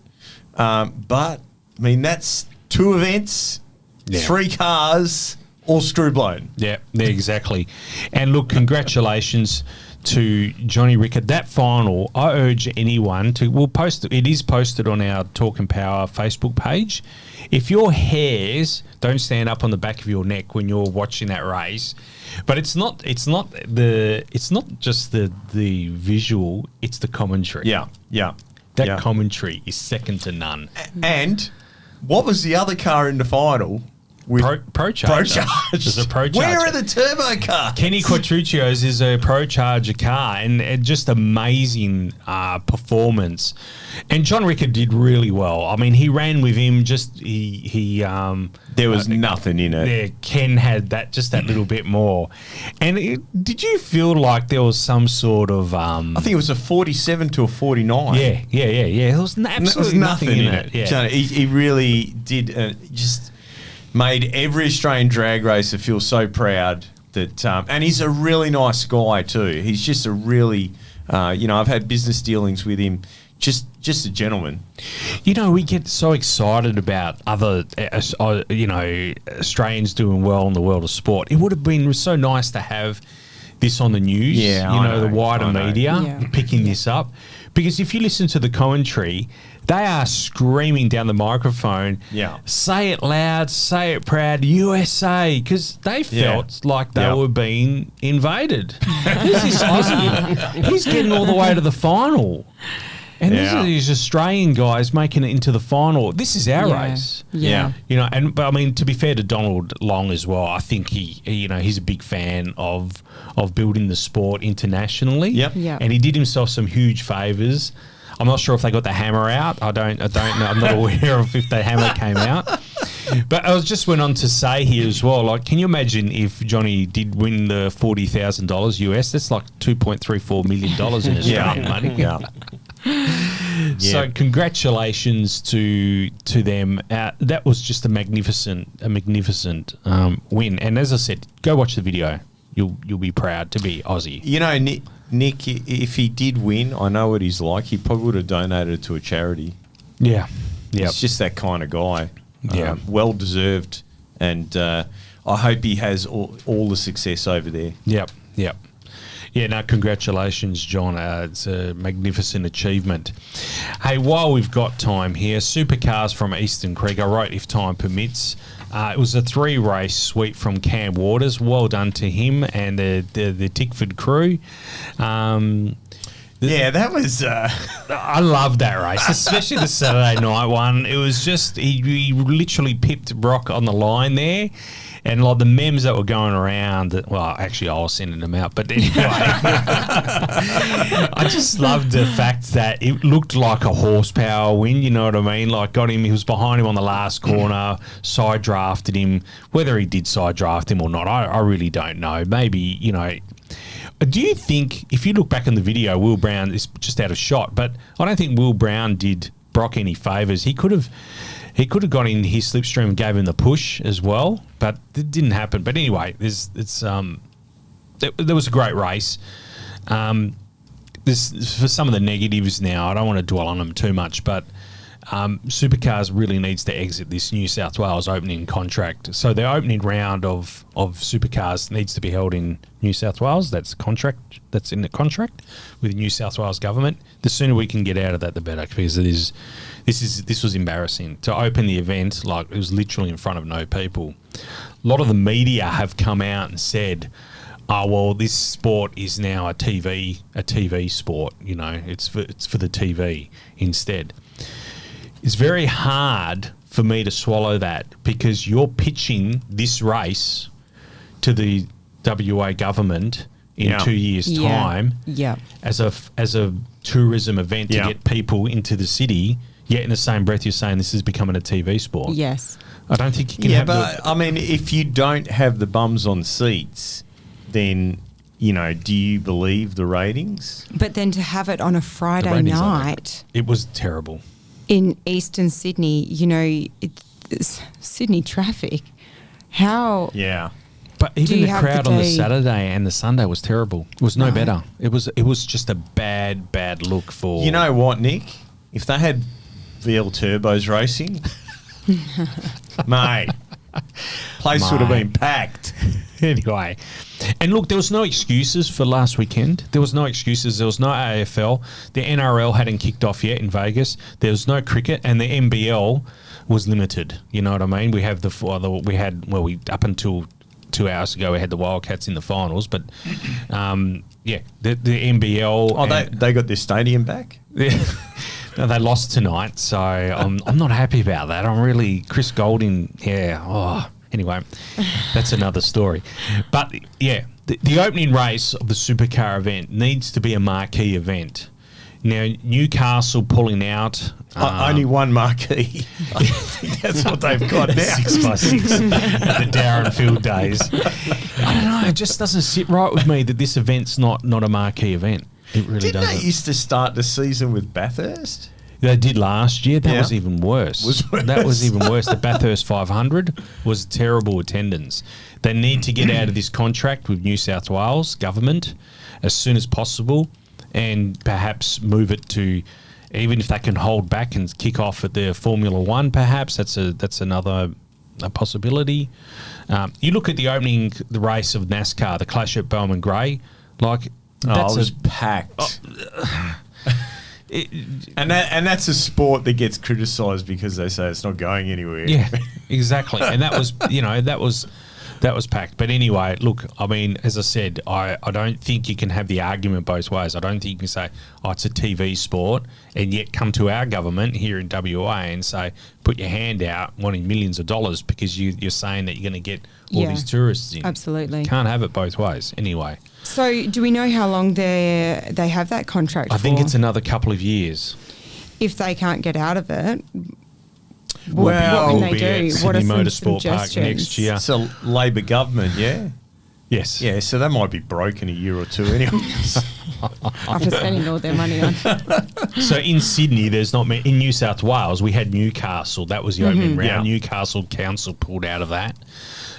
but, I mean, that's 2 events, 3 cars, all screw-blown. Yeah, exactly. And look, congratulations to Johnny Ricker. That final, I urge anyone to, we'll post it is posted on our Talk and Power Facebook page. If your hairs don't stand up on the back of your neck when you're watching that race, but it's not just the visual, it's the commentary. Yeah. That commentary is second to none. And what was the other car in the final? With Pro-Charger. There's a Pro-Charger. Where are the turbo cars? Kenny Quattruccio's is a Pro-Charger car, and just amazing performance. And John Ricker did really well. I mean, he ran with him. There was nothing in it. Yeah, Ken had that little bit more. And did you feel like there was some sort of? I think it was a 47 to a 49. Yeah. There was absolutely nothing in it. Yeah. Johnny, he really did just. Made every Australian drag racer feel so proud that, and he's a really nice guy too. He's just a really, I've had business dealings with him. Just a gentleman. We get so excited about other, Australians doing well in the world of sport. It would have been so nice to have this on the news. Yeah, the wider media picking this up, because if you listen to the commentary, they are screaming down the microphone, say it loud, say it proud, USA, because they felt like they were being invaded. Who's this Aussie? He's getting all the way to the final. And these are these Australian guys making it into the final. This is our race. Yeah. But I mean, to be fair to Donald Long as well, I think he's a big fan of building the sport internationally. Yep. And he did himself some huge favours. I'm not sure if they got the hammer out. I don't know. I'm not aware of if the hammer came out. But I just went on to say here as well, like, can you imagine if Johnny did win the $40,000 US? That's like $2.34 million in Australian money. Yeah. So congratulations to them. That was just a magnificent win. And as I said, go watch the video. You'll be proud to be Aussie. Nick, if he did win, I know what he's like. He probably would have donated it to a charity. Yeah. He's just that kind of guy. Yeah. Well deserved. And I hope he has all the success over there. Yep. Yeah, no, congratulations, John. It's a magnificent achievement. Hey, while we've got time here, Supercars from Eastern Creek, I wrote if time permits. It was a 3-race sweep from Cam Waters. Well done to him and the Tickford crew. That was... I love that race, especially the Saturday night one. It was just, he literally pipped Brock on the line there. And like the memes that were going around, well, actually I was sending them out, but anyway. I just loved the fact that it looked like a horsepower win, you know what I mean? Like he was behind him on the last corner, side drafted him. Whether he did side draft him or not, I really don't know. Maybe, do you think, if you look back in the video, Will Brown is just out of shot, but I don't think Will Brown did Brock any favours. He could have got in his slipstream and gave him the push as well, but it didn't happen. But anyway, there was a great race. this for some of the negatives now. I don't want to dwell on them too much, but Supercars really needs to exit this New South Wales opening contract. So the opening round of Supercars needs to be held in New South Wales. That's the contract. That's in the contract with the New South Wales government. The sooner we can get out of that, the better, because this was embarrassing to open the event. Like, it was literally in front of no people. A lot of the media have come out and said, "Oh, well, this sport is now a TV sport. You know, it's for the TV instead." It's very hard for me to swallow that, because you're pitching this race to the WA government in 2 years' time as a tourism event to get people into the city, yet in the same breath you're saying this is becoming a TV sport. Yes. I don't think you can have but I mean, if you don't have the bums on seats, then, you know, do you believe the ratings? But then to have it on a Friday ratings night it was terrible. in Eastern Sydney, you know, it's Sydney traffic. How? Yeah. But Do even you the have the crowd on the day- Saturday and the Sunday was terrible. It was no better. It was just a bad look for... You know what, Nick? If they had VL turbos racing, mate, place would have been packed. Anyway, and look, there was no excuses for last weekend. There was no excuses. There was no AFL. The NRL hadn't kicked off yet in Vegas. There was no cricket, and the NBL was limited. You know what I mean? We have up until 2 hours ago, we had the Wildcats in the finals, but the NBL. Oh, they got their stadium back? No, they lost tonight, so I'm not happy about that. I'm really Chris Golding. Anyway, that's another story. But yeah, the opening race of the Supercar event needs to be a marquee event. Now, Newcastle pulling out. Only one marquee. I think that's what they've got now. 6x6 at the Darren Field days. I don't know. It just doesn't sit right with me that this event's not a marquee event. It really Didn't doesn't. they used to start the season with Bathurst? They did last year. That Yeah. was even worse. That was even worse. The Bathurst 500 was terrible attendance. They need to get out of this contract with New South Wales government as soon as possible, and perhaps move it to, even if they can hold back and kick off at the Formula One, perhaps that's another possibility. You look at the race of NASCAR, the Clash at Bowman Gray, like It was packed. And that's a sport that gets criticised because they say it's not going anywhere. Yeah, exactly. And that was, that was packed. But anyway, look, I mean, as I said, I don't think you can have the argument both ways. I don't think you can say, oh, it's a TV sport, and yet come to our government here in WA and say, put your hand out wanting millions of dollars because you're saying that you're going to get all these tourists in. Absolutely. Can't have it both ways. Anyway. So do we know how long they have that contract for? I think it's another couple of years. If they can't get out of it, Well, what can We'll they be do? at What are Sydney some Motorsport Park suggestions? next year. It's a Labor government, yeah? Yes. Yeah, so they might be broke in a year or two anyway. After spending all their money on. So in Sydney, there's not many. In New South Wales, we had Newcastle. That was the opening round. Yeah. Newcastle Council pulled out of that.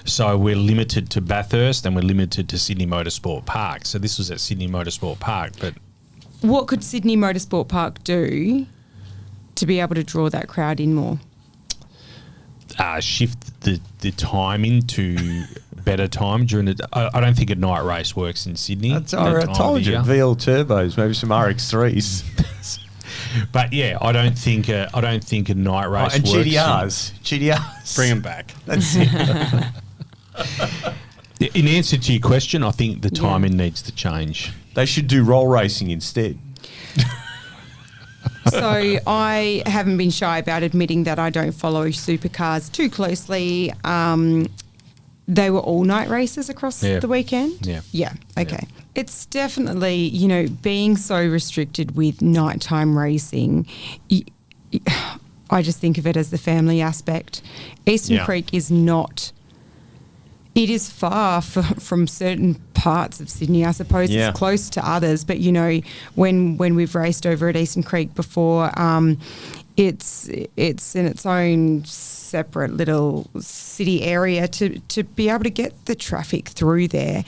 So we're limited to Bathurst and we're limited to Sydney Motorsport Park. So this was at Sydney Motorsport Park. But What could Sydney Motorsport Park do to be able to draw that crowd in more? shift the timing to better time during the. I don't think a night race works in Sydney. That's that all right. I time told of you. year. VL turbos, maybe some RX3s. But yeah, I don't think a night race and works. GDRs. Bring them back. That's it. In answer to your question, I think the timing needs to change. They should do roll racing instead. So I haven't been shy about admitting that I don't follow supercars too closely. They were all night races across the weekend? Yeah. Yeah, okay. It's definitely, being so restricted with nighttime racing, I just think of it as the family aspect. Eastern Creek is not... It is far from certain parts of Sydney. I suppose it's close to others, but when we've raced over at Eastern Creek before, it's in its own separate little city area to be able to get the traffic through there.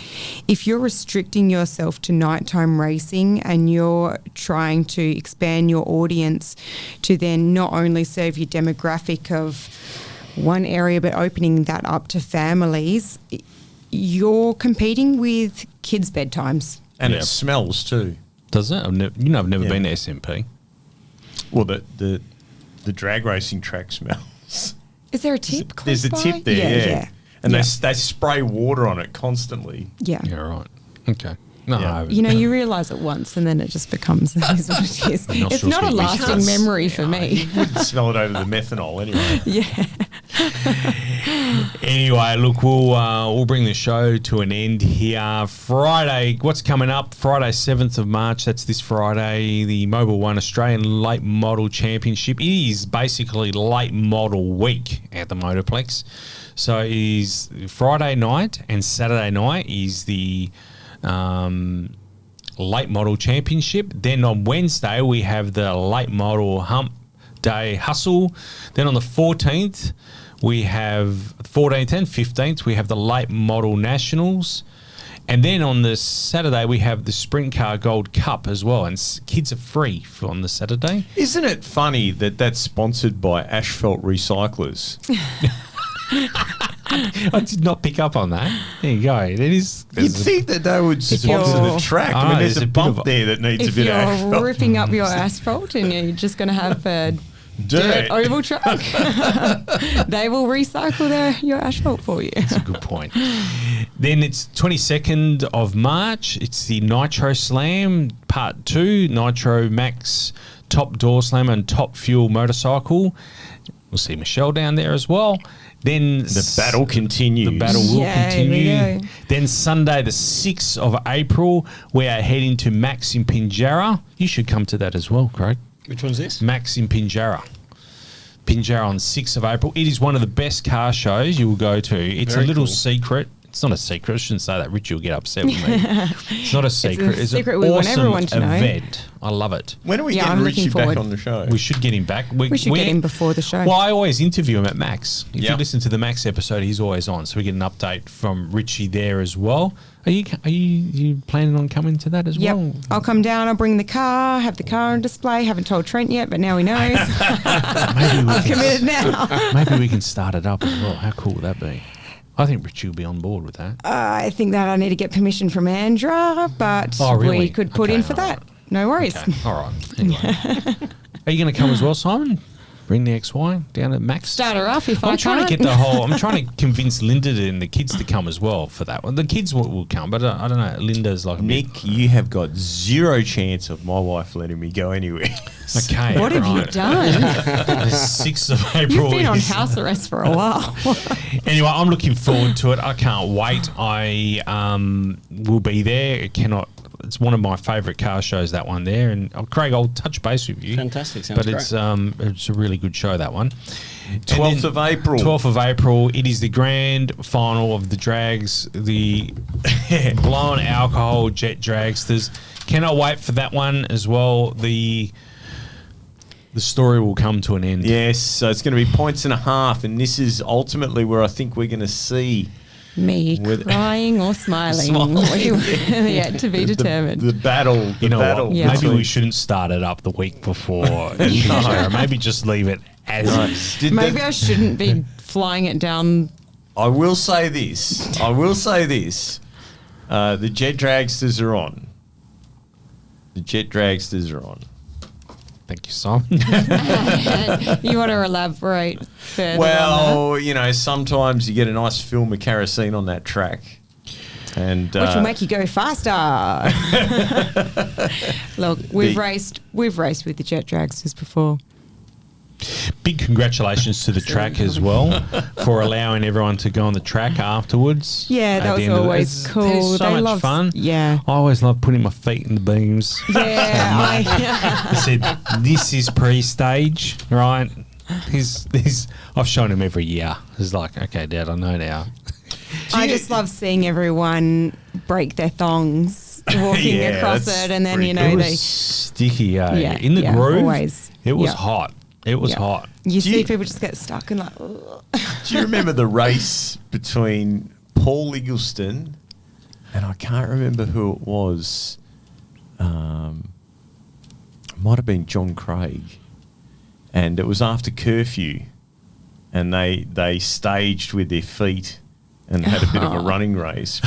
If you're restricting yourself to nighttime racing and you're trying to expand your audience to then not only serve your demographic of one area but opening that up to families, you're competing with kids' bedtimes. And it smells too. Does it? I've never been to SMP. Well, the drag racing track smells. Is there a tip? There's a close by? tip there, yeah. And Yeah. they spray water on it constantly. Yeah. Yeah, right. Okay. No, Yeah. I haven't. You know, you realise it once and then it just becomes it is what it is. The nostrils It's not a get lasting weak. memory for me. You wouldn't smell it over the methanol anyway. Yeah. Anyway, look, we'll bring the show to an end here. Friday, what's coming up? Friday, 7th of March. That's this Friday. The Mobile One Australian Late Model Championship. It is basically late model week at the Motorplex. So it is Friday night and Saturday night is the late model championship. Then on Wednesday we have the late model hump day hustle. Then on the 14th we have 14th and 15th we have the late model nationals. And then on the Saturday we have the Sprint Car Gold Cup as well, and kids are free on the Saturday. Isn't it funny that that's sponsored by Asphalt Recyclers? I did not pick up on that. There you go. It is. You'd think that they would sponsor the track. I mean, there's a bump there that needs a If bit of you're asphalt. ripping up your asphalt and you're just going to have a dirt oval track, they will recycle your asphalt for you. That's a good point. Then it's 22nd of March. It's the Nitro Slam Part 2, Nitro Max Top Door Slam and Top Fuel Motorcycle. We'll see Michelle down there as well. Then The battle continues. The battle will Yeah, here we continue. go. Then Sunday, the 6th of April, we are heading to Max in Pinjarra. You should come to that as well, Craig. Which one's this? Max in Pinjarra. Pinjarra on 6th of April. It is one of the best car shows you will go to. It's Very a little cool. secret. It's not a secret. I shouldn't say that. Richie will get upset with me. It's not a secret. It's secret an we want awesome everyone to know. event. I love it. When are we Yeah, getting I'm Richie looking back forward. on the show? We should get him back. We should get him before the show. Well, I always interview him at Max. If Yep. you listen to the Max episode, he's always on. So we get an update from Richie there as well. Are you planning on coming to that as Yep. well? I'll come down, I'll bring the car, have the car on display. Haven't told Trent yet, but now he knows. Maybe we I'm can, committed now. maybe we can start it up as well. How cool would that be? I think Richie will be on board with that. I think that I need to get permission from Andra, but Oh, really? we could put Okay, in for all that. right. No worries. Okay. All right. Anyway. Are you going to come as well, Simon? Bring the XY down at Max. Start her off if I I'm trying can't. to get the whole. I'm trying to convince Linda and the kids to come as well for that one. The kids will come, but I don't know. Linda's like a bit- Nick, you have got zero chance of my wife letting me go anywhere. Okay. What have you right. done? The 6th of April. You've been on is- house arrest for a while. Anyway, I'm looking forward to it. I can't wait. I will be there. It's one of my favourite car shows, that one there. And Craig, I'll touch base with you. Fantastic. Sounds But great. it's a really good show, that one. 12th of April. 12th of April. It is the grand final of the drags, the blown alcohol jet dragsters. Cannot wait for that one as well. The story will come to an end. Yes, so it's going to be points and a half, and this is ultimately where I think we're going to see Me With- crying or smiling. Smiling. Yet to be determined. the battle. You know battle what? Yeah. Maybe between- we shouldn't start it up the week before. No. Maybe just leave it as is. Did Maybe the- I shouldn't be flying it down. I will say this. The jet dragsters are on. The jet dragsters are on. Thank you, Simon. You want to elaborate further on Well, you know, sometimes you get a nice film of kerosene on that track. And that? Which will make you go faster. Look, we've The- raced with the jet dragsters before. Big congratulations to the track as well for allowing everyone to go on the track afterwards. Yeah, at that the was end of it. always That cool. is so They much love- fun. yeah. I always love putting my feet in the beams. Yeah, I said, this is pre-stage, right? I've shown him every year. He's like, okay, Dad, I know now. I just love seeing everyone break their thongs walking Yeah, across that's it, and then pretty you cool. know It they. was sticky, eh? Yeah, in the yeah, groove. always. It was Yep. hot. It was Yeah. hot. You Do see you- people just get stuck and like, ugh. Do you remember the race between Paul Iggleston and I can't remember who it was? Might have been John Craig, and it was after curfew, and they staged with their feet and had a bit of a running race.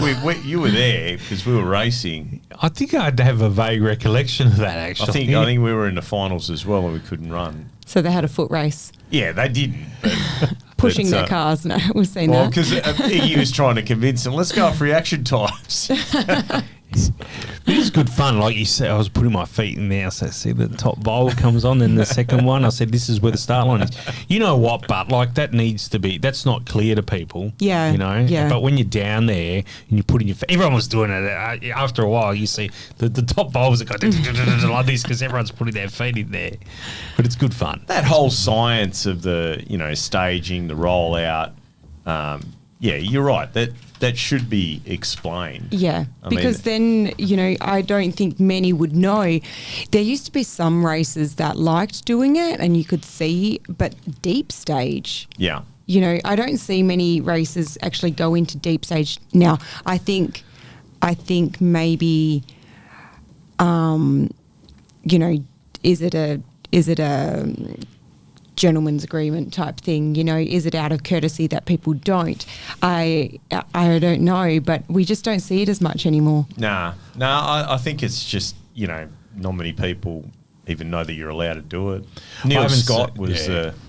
You were there because we were racing. I think I'd have a vague recollection of that, actually. I think we were in the finals as well, and we couldn't run. So they had a foot race, Yeah, they didn't. But, pushing their cars. No, we've seen Well, that. because Iggy was trying to convince them, let's go off reaction times. It is good fun. Like you said, I was putting my feet in there. So see the top bowl comes on, then the second one. I said, this is where the start line is. You know what? But like that needs to be. That's not clear to people. Yeah, You know. yeah. But when you're down there and you put in your feet, everyone was doing it. After a while, you see the top bowls that go like this because everyone's putting their feet in there. But it's good fun. That whole science of the, staging, the rollout, yeah, you're right. That should be explained. Yeah, I because then, I don't think many would know. There used to be some races that liked doing it and you could see, but deep stage, Yeah. I don't see many races actually go into deep stage. Now, I think maybe, is it a gentleman's agreement type thing? Is it out of courtesy that people don't? I don't know, but we just don't see it as much anymore. Nah, I think it's just, not many people even know that you're allowed to do it. Neil haven't Scott se- was...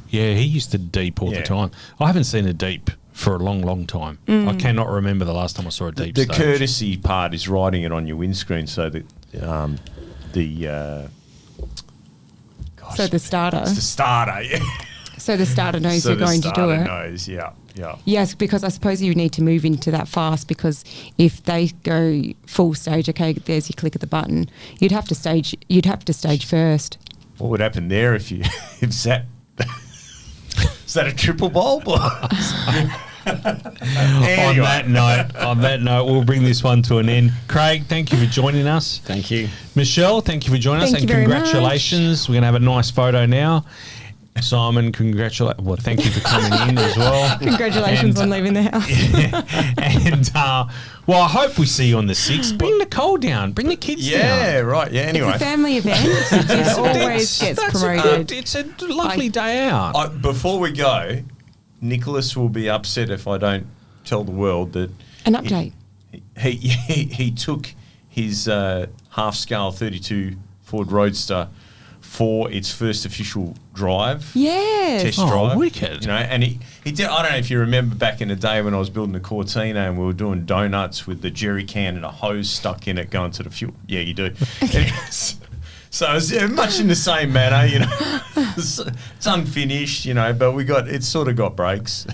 Yeah, he used to deep all Yeah. the time. I haven't seen a deep for a long, long time. I cannot remember the last time I saw a deep the stage. courtesy part is writing it on your windscreen so that So the starter. It's the starter, yeah. So the starter knows So you're the going to do starter it. knows, yeah. Yes, because I suppose you need to move into that fast, because if they go full stage, okay, there's your click of the button. You'd have to stage first. What would happen there if is that a triple bulb? Anyway. On that note, we'll bring this one to an end. Craig, thank you for joining us. Thank you. Michelle, thank you for joining us, Thank and you very congratulations. We're going to have a nice photo now. Simon, thank you for coming in as well. Congratulations on leaving the house. And I hope we see you on the 6th. Bring Nicole down. Bring the kids down. Yeah, right. Yeah, anyway. It's a family event. It always gets promoted. It's a lovely day out. Before we go, Nicholas will be upset if I don't tell the world that An update. he took his half-scale 32 Ford Roadster for its first official drive. Yes. Test Oh, drive. wicked. And he did. I don't know if you remember back in the day when I was building the Cortina and we were doing donuts with the jerry can and a hose stuck in it going to the fuel. Yeah, you do. Anyways, so it's much in the same manner, It's unfinished, but it's sort of got brakes.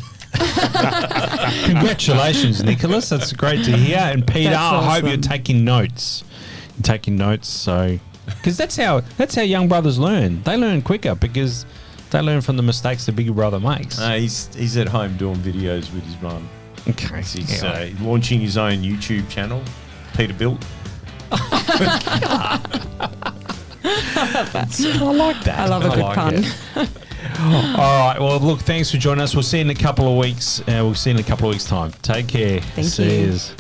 Congratulations, Nicholas. That's great to hear. And Peter, That's I hope awesome. you're taking notes. So because that's how young brothers learn. They learn quicker because they learn from the mistakes the bigger brother makes. He's at home doing videos with his mum. Okay. He's Yeah. launching his own YouTube channel, Peter Built. I like that. I love a good like pun. it. All right. Well, look, thanks for joining us. We'll see you in a couple of weeks. We'll see you in a couple of weeks' time. Take care. Thank See you. yous.